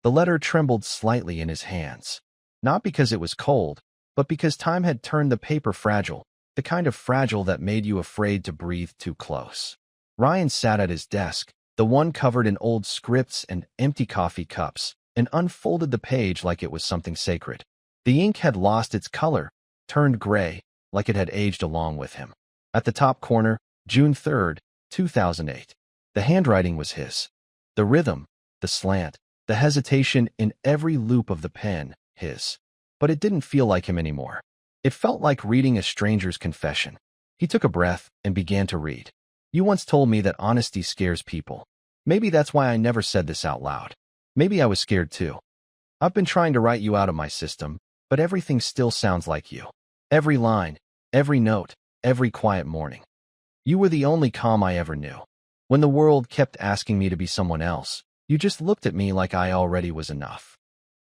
The letter trembled slightly in his hands. Not because it was cold, but because time had turned the paper fragile, the kind of fragile that made you afraid to breathe too close. Ryan sat at his desk, the one covered in old scripts and empty coffee cups, and unfolded the page like it was something sacred. The ink had lost its color, turned gray, like it had aged along with him. At the top corner, June 3rd, 2008. The handwriting was his. The rhythm, the slant, the hesitation in every loop of the pen, his. But it didn't feel like him anymore. It felt like reading a stranger's confession. He took a breath and began to read. You once told me that honesty scares people. Maybe that's why I never said this out loud. Maybe I was scared too. I've been trying to write you out of my system, but everything still sounds like you. Every line, every note, every quiet morning. You were the only calm I ever knew. When the world kept asking me to be someone else, you just looked at me like I already was enough.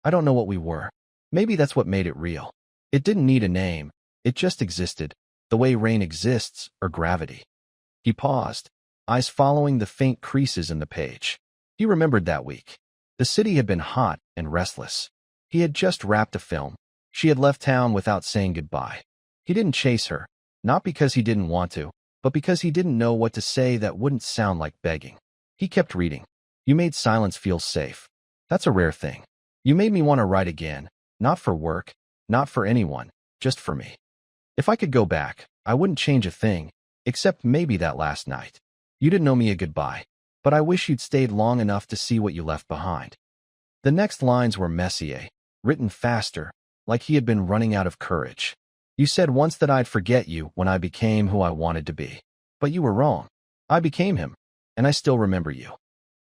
I don't know what we were. Maybe that's what made it real. It didn't need a name. It just existed, the way rain exists or gravity. He paused, eyes following the faint creases in the page. He remembered that week. The city had been hot and restless. He had just wrapped a film. She had left town without saying goodbye. He didn't chase her, not because he didn't want to, but because he didn't know what to say that wouldn't sound like begging. He kept reading. You made silence feel safe. That's a rare thing. You made me want to write again, not for work, not for anyone, just for me. If I could go back, I wouldn't change a thing, except maybe that last night. You didn't owe me a goodbye, but I wish you'd stayed long enough to see what you left behind. The next lines were Messier, written faster, like he had been running out of courage. You said once that I'd forget you when I became who I wanted to be. But you were wrong. I became him, and I still remember you.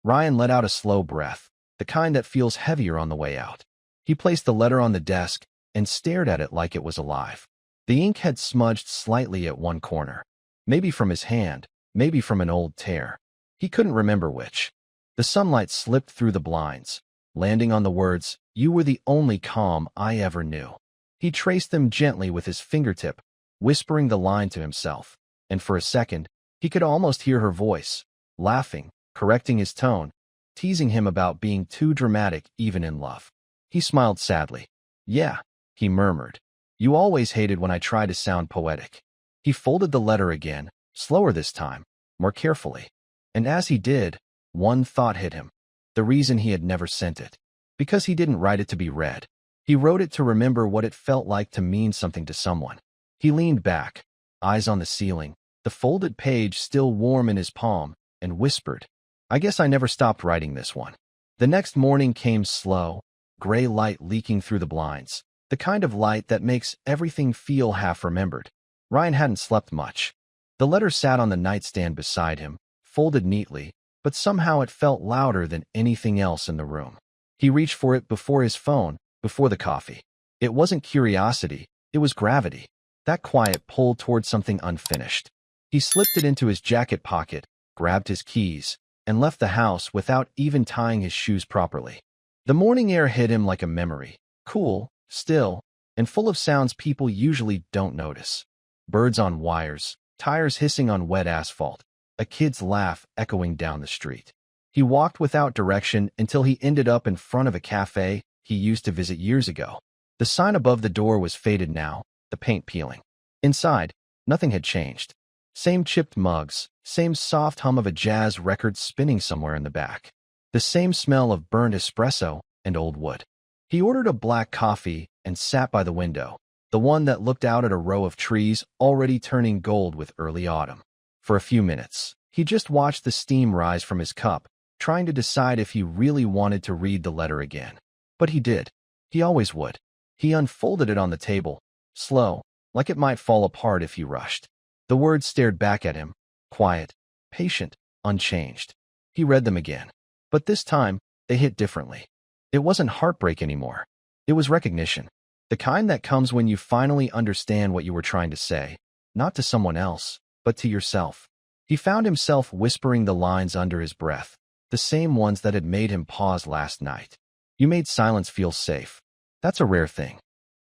Ryan let out a slow breath, the kind that feels heavier on the way out. He placed the letter on the desk and stared at it like it was alive. The ink had smudged slightly at one corner. Maybe from his hand, maybe from an old tear. He couldn't remember which. The sunlight slipped through the blinds, landing on the words, "You were the only calm I ever knew." He traced them gently with his fingertip, whispering the line to himself, and for a second, he could almost hear her voice, laughing, correcting his tone, teasing him about being too dramatic even in love. He smiled sadly. "Yeah," he murmured. "You always hated when I tried to sound poetic." He folded the letter again, slower this time, more carefully. And as he did, one thought hit him. The reason he had never sent it. Because he didn't write it to be read. He wrote it to remember what it felt like to mean something to someone. He leaned back, eyes on the ceiling, the folded page still warm in his palm, and whispered, "I guess I never stopped writing this one." The next morning came slow, gray light leaking through the blinds, the kind of light that makes everything feel half-remembered. Ryan hadn't slept much. The letter sat on the nightstand beside him, folded neatly, but somehow it felt louder than anything else in the room. He reached for it before his phone, before the coffee. It wasn't curiosity, it was gravity. That quiet pull toward something unfinished. He slipped it into his jacket pocket, grabbed his keys, and left the house without even tying his shoes properly. The morning air hit him like a memory, cool, still, and full of sounds people usually don't notice. Birds on wires, tires hissing on wet asphalt, a kid's laugh echoing down the street. He walked without direction until he ended up in front of a cafe he used to visit years ago. The sign above the door was faded now, the paint peeling. Inside, nothing had changed. Same chipped mugs, same soft hum of a jazz record spinning somewhere in the back. The same smell of burnt espresso and old wood. He ordered a black coffee and sat by the window, the one that looked out at a row of trees already turning gold with early autumn. For a few minutes, he just watched the steam rise from his cup, trying to decide if he really wanted to read the letter again. But he did. He always would. He unfolded it on the table, slow, like it might fall apart if he rushed. The words stared back at him, quiet, patient, unchanged. He read them again. But this time, they hit differently. It wasn't heartbreak anymore. It was recognition. The kind that comes when you finally understand what you were trying to say, not to someone else, but to yourself. He found himself whispering the lines under his breath, the same ones that had made him pause last night. You made silence feel safe. That's a rare thing.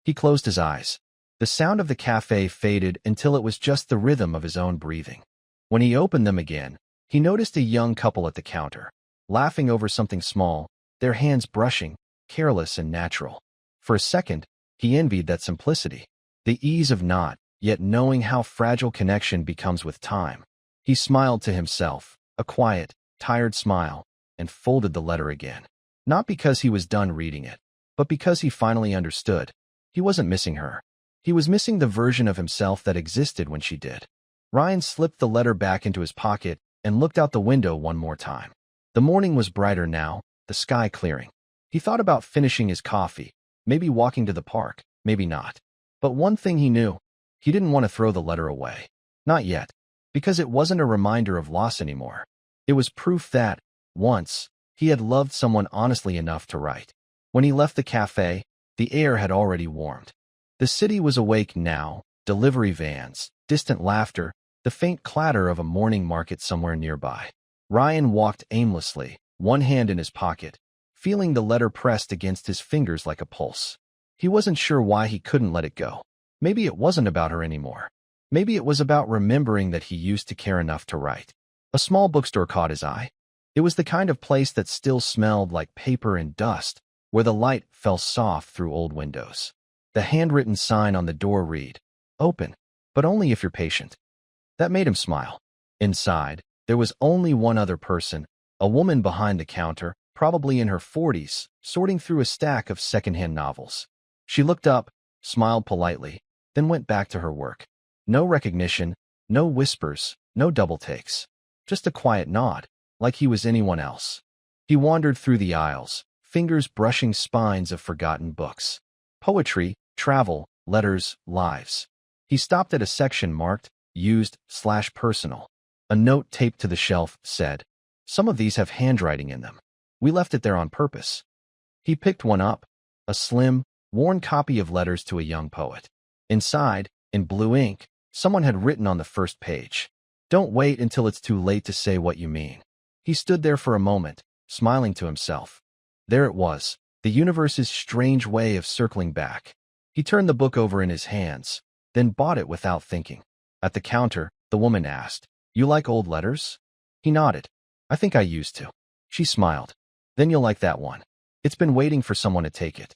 He closed his eyes. The sound of the cafe faded until it was just the rhythm of his own breathing. When he opened them again, he noticed a young couple at the counter, laughing over something small, their hands brushing, careless and natural. For a second, he envied that simplicity, the ease of not yet knowing how fragile connection becomes with time. He smiled to himself, a quiet, tired smile, and folded the letter again. Not because he was done reading it, but because he finally understood. He wasn't missing her. He was missing the version of himself that existed when she did. Ryan slipped the letter back into his pocket and looked out the window one more time. The morning was brighter now, the sky clearing. He thought about finishing his coffee, maybe walking to the park, maybe not. But one thing he knew, he didn't want to throw the letter away. Not yet, because it wasn't a reminder of loss anymore. It was proof that, once, he had loved someone honestly enough to write. When he left the cafe, the air had already warmed. The city was awake now, delivery vans, distant laughter, the faint clatter of a morning market somewhere nearby. Ryan walked aimlessly, one hand in his pocket, feeling the letter pressed against his fingers like a pulse. He wasn't sure why he couldn't let it go. Maybe it wasn't about her anymore. Maybe it was about remembering that he used to care enough to write. A small bookstore caught his eye. It was the kind of place that still smelled like paper and dust, where the light fell soft through old windows. The handwritten sign on the door read, "Open, but only if you're patient." That made him smile. Inside, there was only one other person, a woman behind the counter, probably in her 40s, sorting through a stack of secondhand novels. She looked up, smiled politely, then went back to her work. No recognition, no whispers, no double takes. Just a quiet nod, like he was anyone else. He wandered through the aisles, fingers brushing spines of forgotten books. Poetry, travel, letters, lives. He stopped at a section marked used/personal. A note taped to the shelf said, "Some of these have handwriting in them. We left it there on purpose." He picked one up, a slim, worn copy of Letters to a Young Poet. Inside, in blue ink, someone had written on the first page, "Don't wait until it's too late to say what you mean." He stood there for a moment, smiling to himself. There it was, the universe's strange way of circling back. He turned the book over in his hands, then bought it without thinking. At the counter, the woman asked, "You like old letters?" He nodded. "I think I used to." She smiled. "Then you'll like that one. It's been waiting for someone to take it."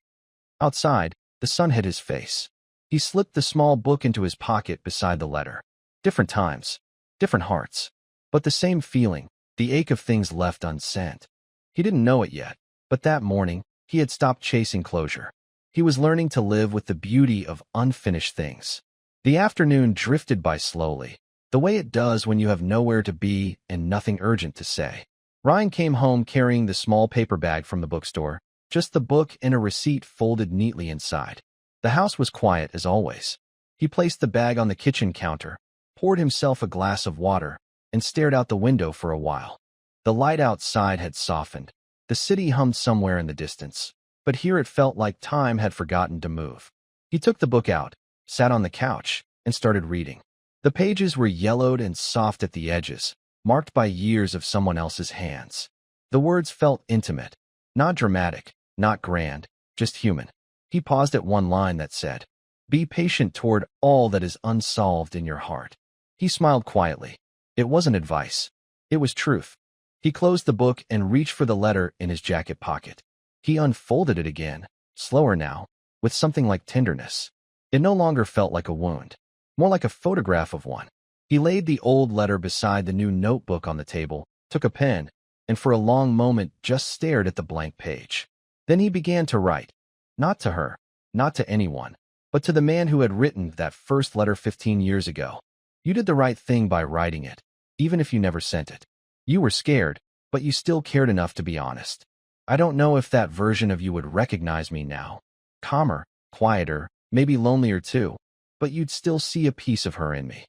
Outside, the sun hit his face. He slipped the small book into his pocket beside the letter. Different times, different hearts, but the same feeling, the ache of things left unsent. He didn't know it yet, but that morning, he had stopped chasing closure. He was learning to live with the beauty of unfinished things. The afternoon drifted by slowly, the way it does when you have nowhere to be and nothing urgent to say. Ryan came home carrying the small paper bag from the bookstore, just the book and a receipt folded neatly inside. The house was quiet as always. He placed the bag on the kitchen counter, poured himself a glass of water, and stared out the window for a while. The light outside had softened. The city hummed somewhere in the distance, but here it felt like time had forgotten to move. He took the book out, sat on the couch, and started reading. The pages were yellowed and soft at the edges, marked by years of someone else's hands. The words felt intimate, not dramatic, not grand, just human. He paused at one line that said, "Be patient toward all that is unsolved in your heart." He smiled quietly. It wasn't advice. It was truth. He closed the book and reached for the letter in his jacket pocket. He unfolded it again, slower now, with something like tenderness. It no longer felt like a wound, more like a photograph of one. He laid the old letter beside the new notebook on the table, took a pen, and for a long moment just stared at the blank page. Then he began to write. Not to her, not to anyone, but to the man who had written that first letter 15 years ago. "You did the right thing by writing it, even if you never sent it. You were scared, but you still cared enough to be honest. I don't know if that version of you would recognize me now. Calmer, quieter, maybe lonelier too, but you'd still see a piece of her in me."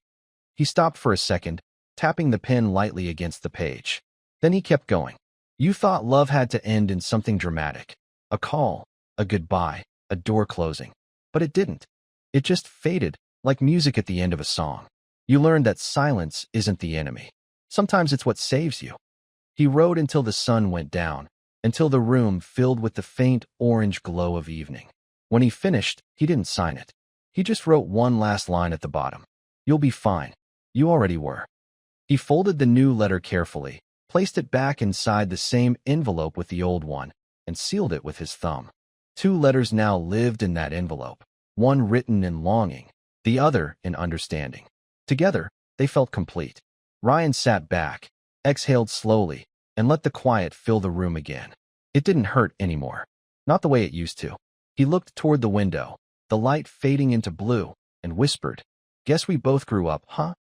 He stopped for a second, tapping the pen lightly against the page. Then he kept going. "You thought love had to end in something dramatic. A call, a goodbye, a door closing. But it didn't. It just faded, like music at the end of a song. You learned that silence isn't the enemy. Sometimes it's what saves you." He wrote until the sun went down, until the room filled with the faint orange glow of evening. When he finished, he didn't sign it. He just wrote one last line at the bottom. "You'll be fine. You already were." He folded the new letter carefully, placed it back inside the same envelope with the old one, and and sealed it with his thumb. 2 letters now lived in that envelope, one written in longing, the other in understanding. Together, they felt complete. Ryan sat back, exhaled slowly, and let the quiet fill the room again. It didn't hurt anymore. Not the way it used to. He looked toward the window, the light fading into blue, and whispered, "Guess we both grew up, huh?"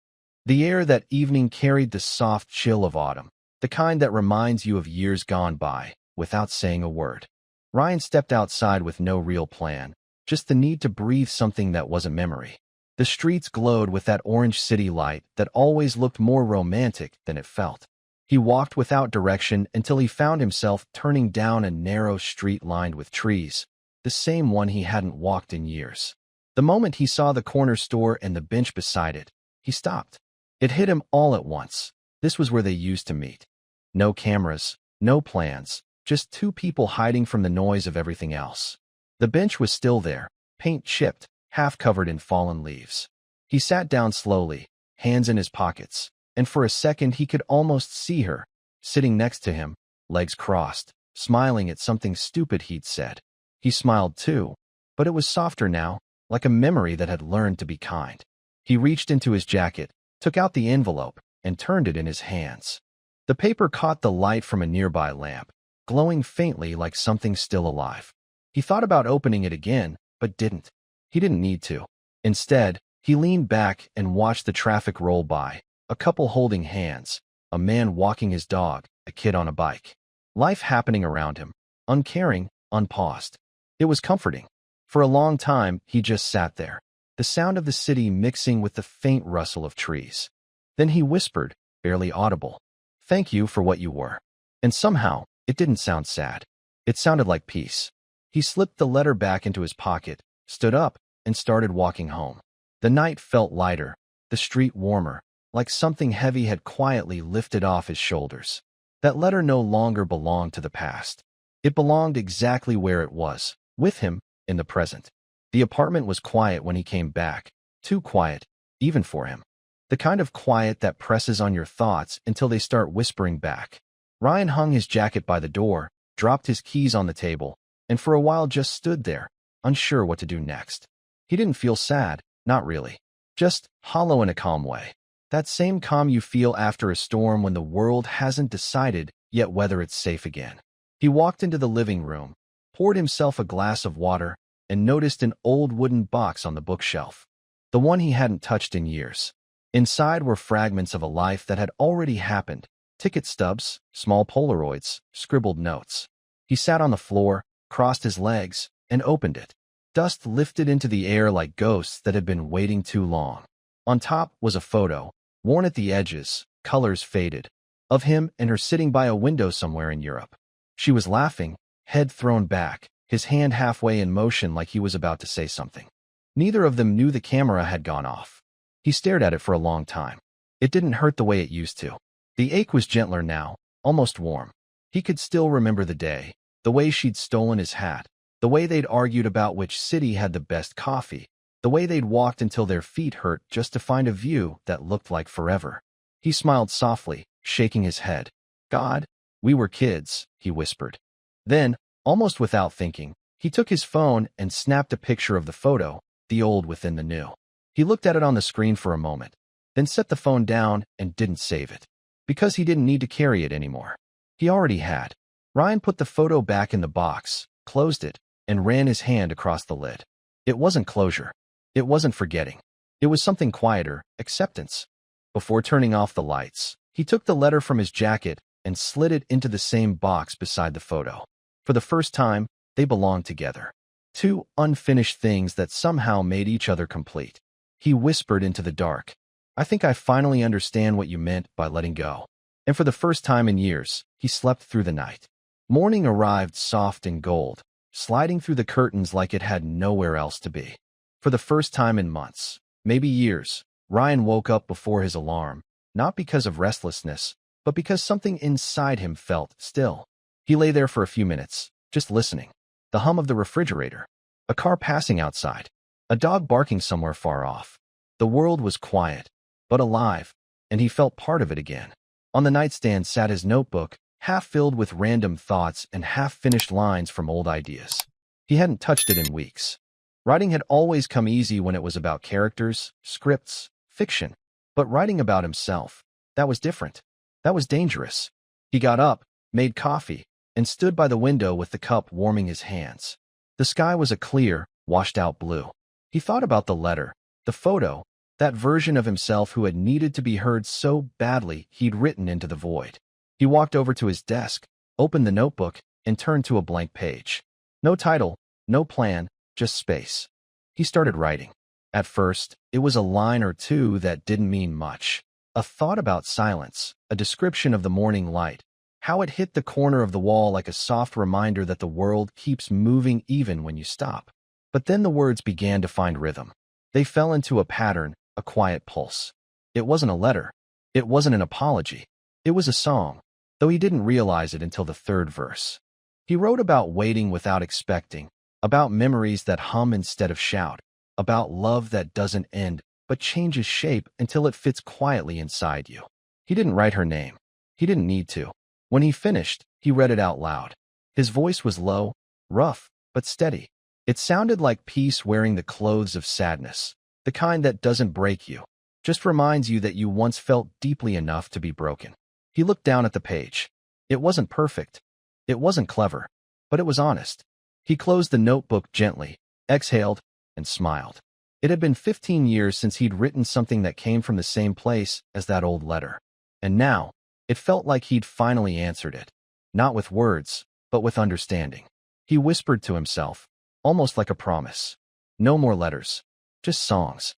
The air that evening carried the soft chill of autumn, the kind that reminds you of years gone by, without saying a word. Ryan stepped outside with no real plan, just the need to breathe something that wasn't memory. The streets glowed with that orange city light that always looked more romantic than it felt. He walked without direction until he found himself turning down a narrow street lined with trees, the same one he hadn't walked in years. The moment he saw the corner store and the bench beside it, he stopped. It hit him all at once. This was where they used to meet. No cameras, no plans, just 2 people hiding from the noise of everything else. The bench was still there, paint chipped, half covered in fallen leaves. He sat down slowly, hands in his pockets, and for a second he could almost see her, sitting next to him, legs crossed, smiling at something stupid he'd said. He smiled too, but it was softer now, like a memory that had learned to be kind. He reached into his jacket, took out the envelope, and turned it in his hands. The paper caught the light from a nearby lamp, glowing faintly like something still alive. He thought about opening it again, but didn't. He didn't need to. Instead, he leaned back and watched the traffic roll by, a couple holding hands, a man walking his dog, a kid on a bike. Life happening around him, uncaring, unpaused. It was comforting. For a long time, he just sat there, the sound of the city mixing with the faint rustle of trees. Then he whispered, barely audible, "Thank you for what you were." And somehow, it didn't sound sad. It sounded like peace. He slipped the letter back into his pocket, stood up, and started walking home. The night felt lighter, the street warmer, like something heavy had quietly lifted off his shoulders. That letter no longer belonged to the past. It belonged exactly where it was, with him, in the present. The apartment was quiet when he came back, too quiet, even for him. The kind of quiet that presses on your thoughts until they start whispering back. Ryan hung his jacket by the door, dropped his keys on the table, and for a while just stood there, unsure what to do next. He didn't feel sad, not really. Just hollow in a calm way. That same calm you feel after a storm when the world hasn't decided yet whether it's safe again. He walked into the living room, poured himself a glass of water, and noticed an old wooden box on the bookshelf. The one he hadn't touched in years. Inside were fragments of a life that had already happened, ticket stubs, small Polaroids, scribbled notes. He sat on the floor, crossed his legs, and opened it. Dust lifted into the air like ghosts that had been waiting too long. On top was a photo, worn at the edges, colors faded, of him and her sitting by a window somewhere in Europe. She was laughing, head thrown back, his hand halfway in motion like he was about to say something. Neither of them knew the camera had gone off. He stared at it for a long time. It didn't hurt the way it used to. The ache was gentler now, almost warm. He could still remember the day, the way she'd stolen his hat, the way they'd argued about which city had the best coffee, the way they'd walked until their feet hurt just to find a view that looked like forever. He smiled softly, shaking his head. "God, we were kids," he whispered. Then, almost without thinking, he took his phone and snapped a picture of the photo, the old within the new. He looked at it on the screen for a moment, then set the phone down and didn't save it. Because he didn't need to carry it anymore. He already had. Ryan put the photo back in the box, closed it, and ran his hand across the lid. It wasn't closure. It wasn't forgetting. It was something quieter, acceptance. Before turning off the lights, he took the letter from his jacket and slid it into the same box beside the photo. For the first time, they belonged together. 2 unfinished things that somehow made each other complete. He whispered into the dark, "I think I finally understand what you meant by letting go." And for the first time in years, he slept through the night. Morning arrived soft and gold, sliding through the curtains like it had nowhere else to be. For the first time in months, maybe years, Ryan woke up before his alarm, not because of restlessness, but because something inside him felt still. He lay there for a few minutes, just listening. The hum of the refrigerator, a car passing outside, a dog barking somewhere far off. The world was quiet, but alive, and he felt part of it again. On the nightstand sat his notebook, half filled with random thoughts and half-finished lines from old ideas. He hadn't touched it in weeks. Writing had always come easy when it was about characters, scripts, fiction. But writing about himself, that was different. That was dangerous. He got up, made coffee, and stood by the window with the cup warming his hands. The sky was a clear, washed-out blue. He thought about the letter, the photo, that version of himself who had needed to be heard so badly he'd written into the void. He walked over to his desk, opened the notebook, and turned to a blank page. No title, no plan, just space. He started writing. At first, it was a line or two that didn't mean much. A thought about silence, a description of the morning light, how it hit the corner of the wall like a soft reminder that the world keeps moving even when you stop. But then the words began to find rhythm. They fell into a pattern, a quiet pulse. It wasn't a letter. It wasn't an apology. It was a song, though he didn't realize it until the third verse. He wrote about waiting without expecting, about memories that hum instead of shout, about love that doesn't end but changes shape until it fits quietly inside you. He didn't write her name. He didn't need to. When he finished, he read it out loud. His voice was low, rough, but steady. It sounded like peace wearing the clothes of sadness, the kind that doesn't break you, just reminds you that you once felt deeply enough to be broken. He looked down at the page. It wasn't perfect. It wasn't clever, but it was honest. He closed the notebook gently, exhaled, and smiled. It had been 15 years since he'd written something that came from the same place as that old letter. And now, it felt like he'd finally answered it. Not with words, but with understanding. He whispered to himself, almost like a promise. No more letters. Just songs.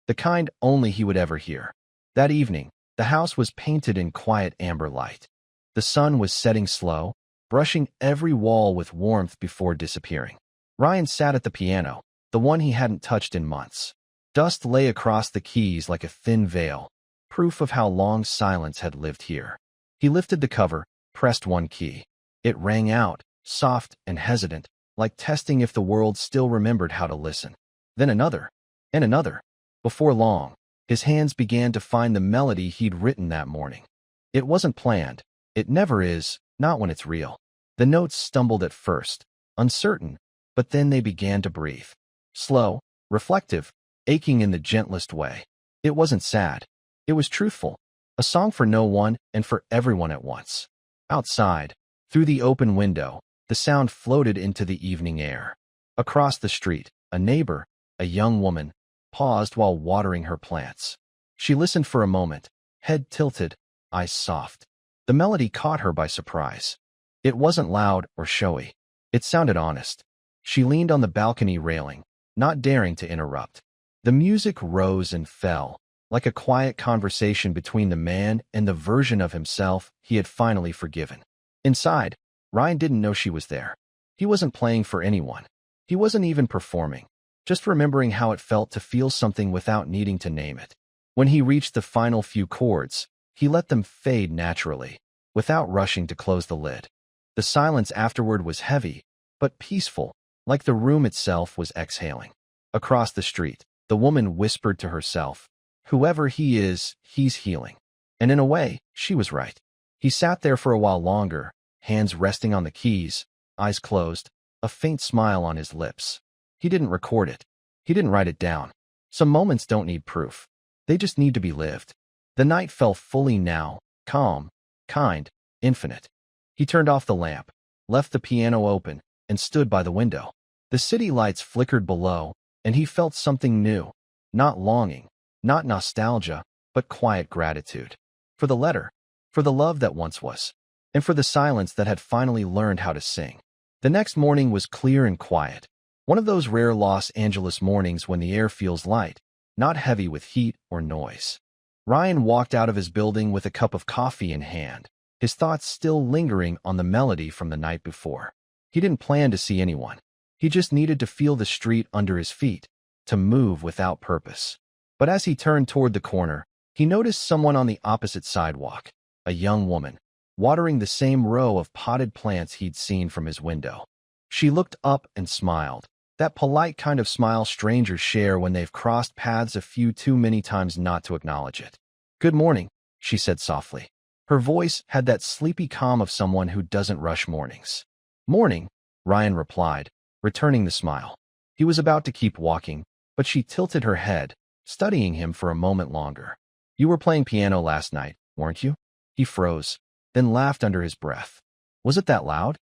The kind only he would ever hear. That evening, the house was painted in quiet amber light. The sun was setting slow, brushing every wall with warmth before disappearing. Ryan sat at the piano, the one he hadn't touched in months. Dust lay across the keys like a thin veil, proof of how long silence had lived here. He lifted the cover, pressed one key. It rang out, soft and hesitant, like testing if the world still remembered how to listen. Then another, and another. Before long, his hands began to find the melody he'd written that morning. It wasn't planned. It never is, not when it's real. The notes stumbled at first, uncertain, but then they began to breathe. Slow, reflective, aching in the gentlest way. It wasn't sad. It was truthful. A song for no one and for everyone at once. Outside, through the open window, the sound floated into the evening air. Across the street, a neighbor, a young woman, paused while watering her plants. She listened for a moment, head tilted, eyes soft. The melody caught her by surprise. It wasn't loud or showy. It sounded honest. She leaned on the balcony railing, not daring to interrupt. The music rose and fell, like a quiet conversation between the man and the version of himself he had finally forgiven. Inside, Ryan didn't know she was there. He wasn't playing for anyone. He wasn't even performing, just remembering how it felt to feel something without needing to name it. When he reached the final few chords, he let them fade naturally, without rushing to close the lid. The silence afterward was heavy, but peaceful, like the room itself was exhaling. Across the street, the woman whispered to herself, "Whoever he is, he's healing." And in a way, she was right. He sat there for a while longer, hands resting on the keys, eyes closed, a faint smile on his lips. He didn't record it. He didn't write it down. Some moments don't need proof. They just need to be lived. The night fell fully now, calm, kind, infinite. He turned off the lamp, left the piano open, and stood by the window. The city lights flickered below, and he felt something new. Not longing, not nostalgia, but quiet gratitude. For the letter, for the love that once was, and for the silence that had finally learned how to sing. The next morning was clear and quiet. One of those rare Los Angeles mornings when the air feels light, not heavy with heat or noise. Ryan walked out of his building with a cup of coffee in hand, his thoughts still lingering on the melody from the night before. He didn't plan to see anyone. He just needed to feel the street under his feet, to move without purpose. But as he turned toward the corner, he noticed someone on the opposite sidewalk, a young woman, watering the same row of potted plants he'd seen from his window. She looked up and smiled, that polite kind of smile strangers share when they've crossed paths a few too many times not to acknowledge it. "Good morning," she said softly. Her voice had that sleepy calm of someone who doesn't rush mornings. "Morning," Ryan replied, returning the smile. He was about to keep walking, but she tilted her head, studying him for a moment longer. "You were playing piano last night, weren't you?" He froze, then laughed under his breath. "Was it that loud?"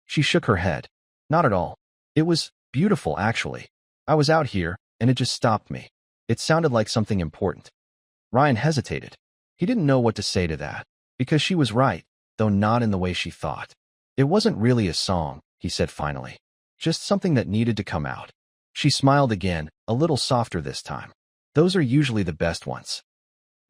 She shook her head. "Not at all. It was beautiful, actually. I was out here, and it just stopped me. It sounded like something important." Ryan hesitated. He didn't know what to say to that, because she was right, though not in the way she thought. "It wasn't really a song," he said finally. "Just something that needed to come out." She smiled again, a little softer this time. "Those are usually the best ones."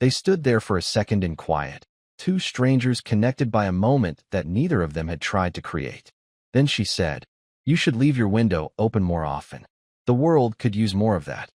They stood there for a second in quiet, two strangers connected by a moment that neither of them had tried to create. Then she said, "You should leave your window open more often. The world could use more of that."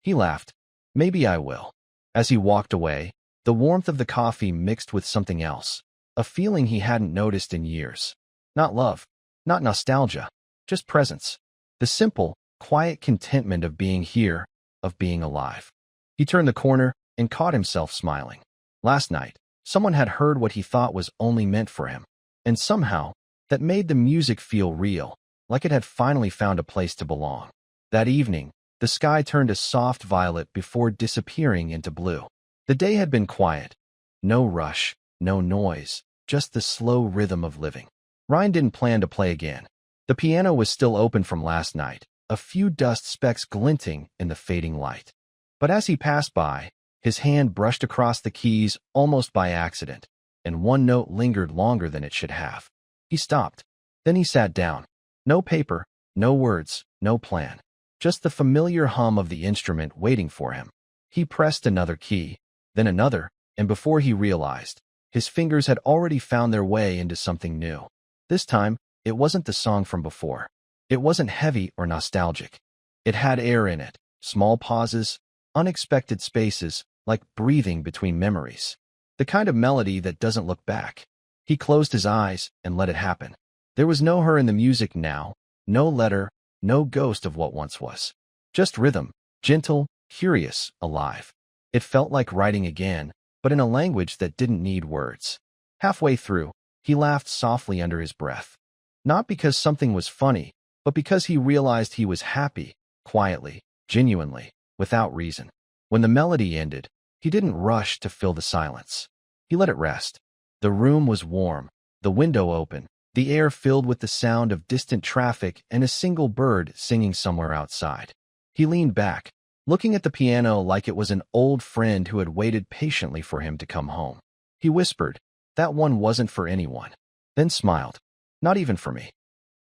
He laughed. "Maybe I will." As he walked away, the warmth of the coffee mixed with something else, a feeling he hadn't noticed in years. Not love, not nostalgia, just presence. The simple, quiet contentment of being here, of being alive. He turned the corner and caught himself smiling. Last night, someone had heard what he thought was only meant for him, and somehow, that made the music feel real, like it had finally found a place to belong. That evening, the sky turned a soft violet before disappearing into blue. The day had been quiet. No rush, no noise, just the slow rhythm of living. Ryan didn't plan to play again. The piano was still open from last night, a few dust specks glinting in the fading light. But as he passed by, his hand brushed across the keys almost by accident, and one note lingered longer than it should have. He stopped. Then he sat down. No paper, no words, no plan. Just the familiar hum of the instrument waiting for him. He pressed another key, then another, and before he realized, his fingers had already found their way into something new. This time, it wasn't the song from before. It wasn't heavy or nostalgic. It had air in it, small pauses, unexpected spaces, like breathing between memories. The kind of melody that doesn't look back. He closed his eyes and let it happen. There was no her in the music now, no letter, no ghost of what once was. Just rhythm, gentle, curious, alive. It felt like writing again, but in a language that didn't need words. Halfway through, he laughed softly under his breath. Not because something was funny, but because he realized he was happy, quietly, genuinely, without reason. When the melody ended, he didn't rush to fill the silence. He let it rest. The room was warm, the window open, the air filled with the sound of distant traffic and a single bird singing somewhere outside. He leaned back, looking at the piano like it was an old friend who had waited patiently for him to come home. He whispered, "That one wasn't for anyone," then smiled. "Not even for me."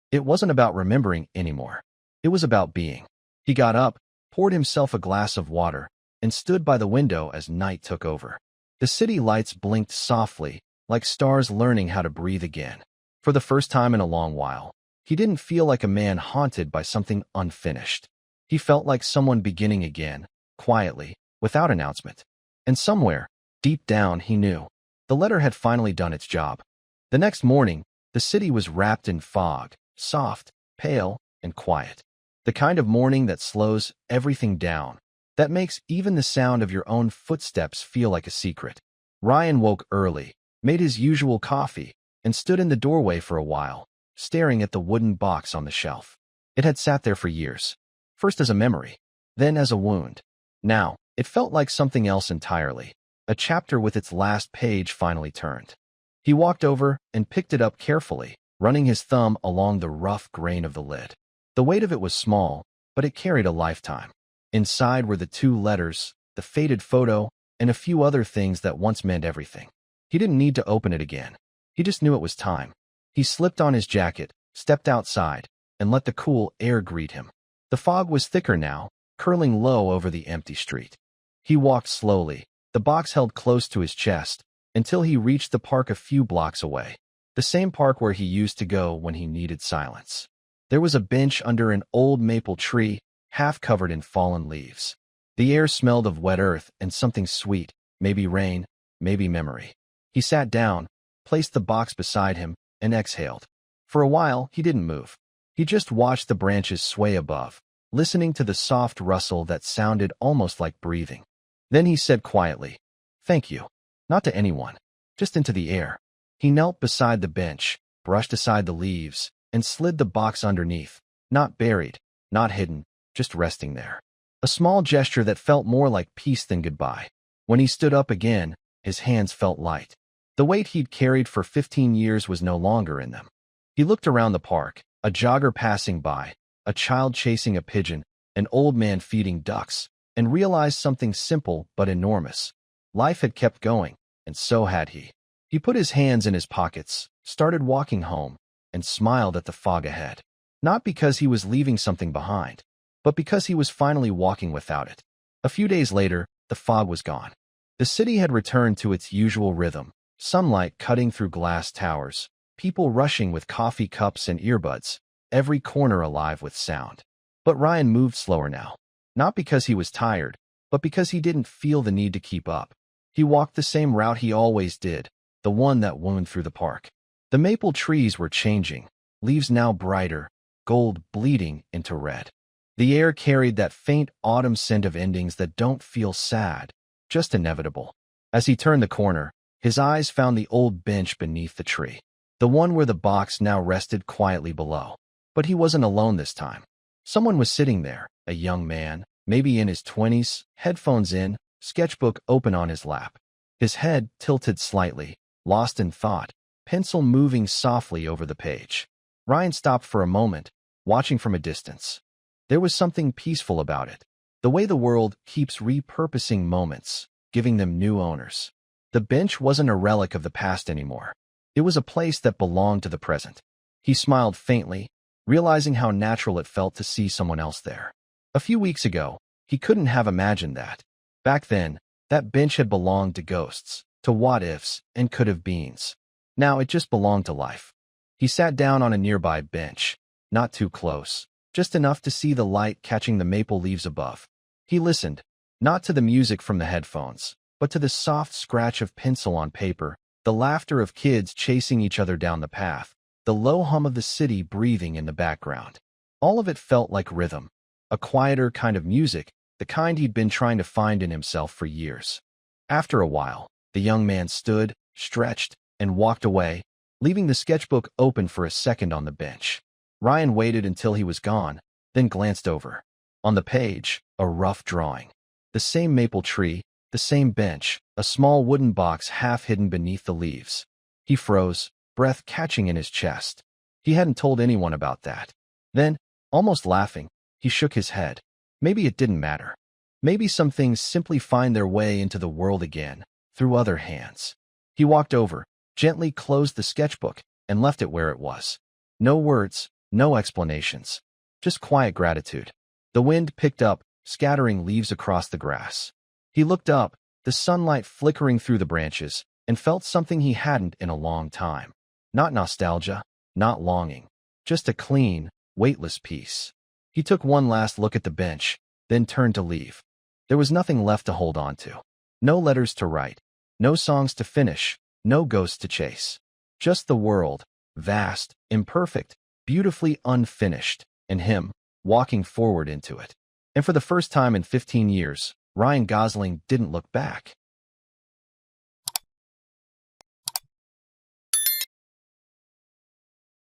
It wasn't about remembering anymore. It was about being. He got up, poured himself a glass of water, and stood by the window as night took over. The city lights blinked softly, like stars learning how to breathe again. For the first time in a long while, he didn't feel like a man haunted by something unfinished. He felt like someone beginning again, quietly, without announcement. And somewhere, deep down, he knew. The letter had finally done its job. The next morning, the city was wrapped in fog, soft, pale, and quiet. The kind of morning that slows everything down, that makes even the sound of your own footsteps feel like a secret. Ryan woke early, made his usual coffee, and stood in the doorway for a while, staring at the wooden box on the shelf. It had sat there for years, first as a memory, then as a wound. Now, it felt like something else entirely, a chapter with its last page finally turned. He walked over and picked it up carefully, running his thumb along the rough grain of the lid. The weight of it was small, but it carried a lifetime. Inside were the 2 letters, the faded photo, and a few other things that once meant everything. He didn't need to open it again. He just knew it was time. He slipped on his jacket, stepped outside, and let the cool air greet him. The fog was thicker now, curling low over the empty street. He walked slowly, the box held close to his chest, until he reached the park a few blocks away. The same park where he used to go when he needed silence. There was a bench under an old maple tree, half covered in fallen leaves. The air smelled of wet earth and something sweet, maybe rain, maybe memory. He sat down, placed the box beside him, and exhaled. For a while, he didn't move. He just watched the branches sway above, listening to the soft rustle that sounded almost like breathing. Then he said quietly, "Thank you. Not to anyone. just into the air. He knelt beside the bench, brushed aside the leaves, and slid the box underneath, not buried, not hidden, just resting there. A small gesture that felt more like peace than goodbye. When he stood up again, his hands felt light. The weight he'd carried for 15 years was no longer in them. He looked around the park, a jogger passing by, a child chasing a pigeon, an old man feeding ducks, and realized something simple but enormous. Life had kept going, and so had he. He put his hands in his pockets, started walking home, and smiled at the fog ahead. Not because he was leaving something behind, but because he was finally walking without it. A few days later, the fog was gone. The city had returned to its usual rhythm, sunlight cutting through glass towers, people rushing with coffee cups and earbuds, every corner alive with sound. But Ryan moved slower now, not because he was tired, but because he didn't feel the need to keep up. He walked the same route he always did, the one that wound through the park. The maple trees were changing, leaves now brighter, gold bleeding into red. The air carried that faint autumn scent of endings that don't feel sad, just inevitable. As he turned the corner, his eyes found the old bench beneath the tree, the one where the box now rested quietly below. But he wasn't alone this time. Someone was sitting there, a young man, maybe in his 20s, headphones in, sketchbook open on his lap. His head tilted slightly, lost in thought, pencil moving softly over the page. Ryan stopped for a moment, watching from a distance. There was something peaceful about it, the way the world keeps repurposing moments, giving them new owners. The bench wasn't a relic of the past anymore. It was a place that belonged to the present. He smiled faintly, realizing how natural it felt to see someone else there. A few weeks ago, he couldn't have imagined that. Back then, that bench had belonged to ghosts, to what-ifs, and could-have-beens. Now it just belonged to life. He sat down on a nearby bench, not too close, just enough to see the light catching the maple leaves above. He listened, not to the music from the headphones, but to the soft scratch of pencil on paper, the laughter of kids chasing each other down the path, the low hum of the city breathing in the background. All of it felt like rhythm, a quieter kind of music, the kind he'd been trying to find in himself for years. After a while, the young man stood, stretched, and walked away, leaving the sketchbook open for a second on the bench. Ryan waited until he was gone, then glanced over. On the page, a rough drawing. The same maple tree, the same bench, a small wooden box half hidden beneath the leaves. He froze, breath catching in his chest. He hadn't told anyone about that. Then, almost laughing, he shook his head. Maybe it didn't matter. Maybe some things simply find their way into the world again, through other hands. He walked over, gently closed the sketchbook, and left it where it was. No words, no explanations. Just quiet gratitude. The wind picked up, scattering leaves across the grass. He looked up, the sunlight flickering through the branches, and felt something he hadn't in a long time. Not nostalgia, not longing, just a clean, weightless peace. He took one last look at the bench, then turned to leave. There was nothing left to hold on to. No letters to write, no songs to finish, no ghosts to chase. Just the world, vast, imperfect, beautifully unfinished, and him, walking forward into it. And for the first time in 15 years, Ryan Gosling didn't look back.